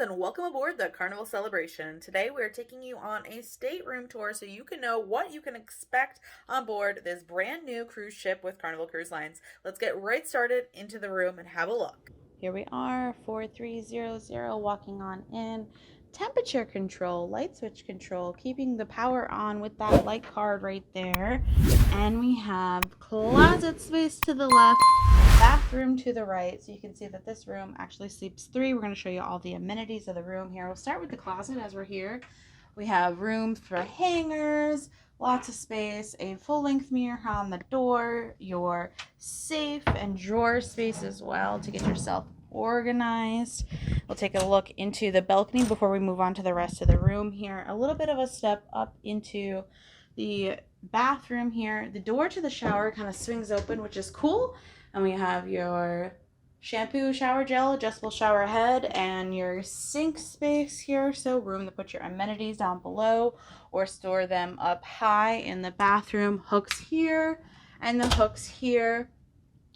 and welcome aboard the Carnival Celebration. Today we are taking you on a stateroom tour so you can know what you can expect on board this brand new cruise ship with Carnival Cruise Lines. Let's get right started into the room and have a look. Here we are, 4300, walking on in. Temperature control, light switch control, keeping the power on with that light card right there. And we have closet space to the left, bathroom to the right. So you can see that this room actually sleeps three. We're going to show you all the amenities of the room here. We'll start with the closet as we're here. We have room for hangers, lots of space, a full-length mirror on the door, your safe and drawer space as well to get yourself organized. We'll take a look into the balcony before we move on to the rest of the room here. A little bit of a step up into the bathroom here. The door to the shower kind of swings open, which is cool. And we have your shampoo, shower gel, adjustable shower head, and your sink space here. So room to put your amenities down below or store them up high in the bathroom. Hooks here and the hooks here.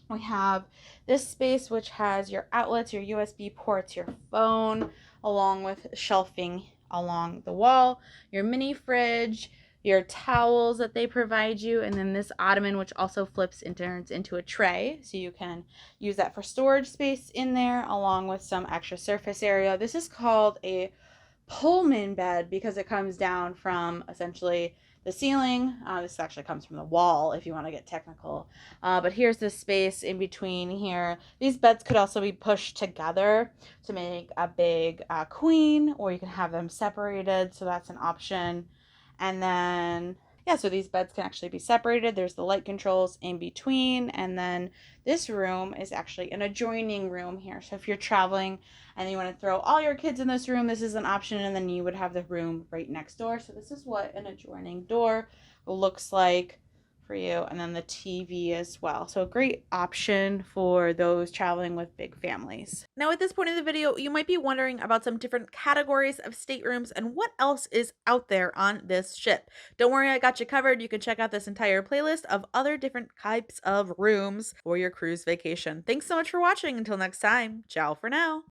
We have this space which has your outlets, your USB ports, your phone, along with shelving along the wall, your mini fridge, your towels that they provide you, and then this ottoman which also flips and turns into a tray, so you can use that for storage space in there along with some extra surface area. This is called a Pullman bed because it comes down from essentially the ceiling. This actually comes from the wall if you want to get technical. But here's the space in between here. These beds could also be pushed together to make a big queen, or you can have them separated. So that's an option. And then, yeah, so these beds can actually be separated. There's the light controls in between. And then this room is actually an adjoining room here. So if you're traveling and you want to throw all your kids in this room, this is an option. And then you would have the room right next door. So this is what an adjoining door looks like for you, and then the TV as well. So a great option for those traveling with big families. Now at this point in the video, you might be wondering about some different categories of staterooms and what else is out there on this ship. Don't worry, I got you covered. You can check out this entire playlist of other different types of rooms for your cruise vacation. Thanks so much for watching. Until next time, ciao for now.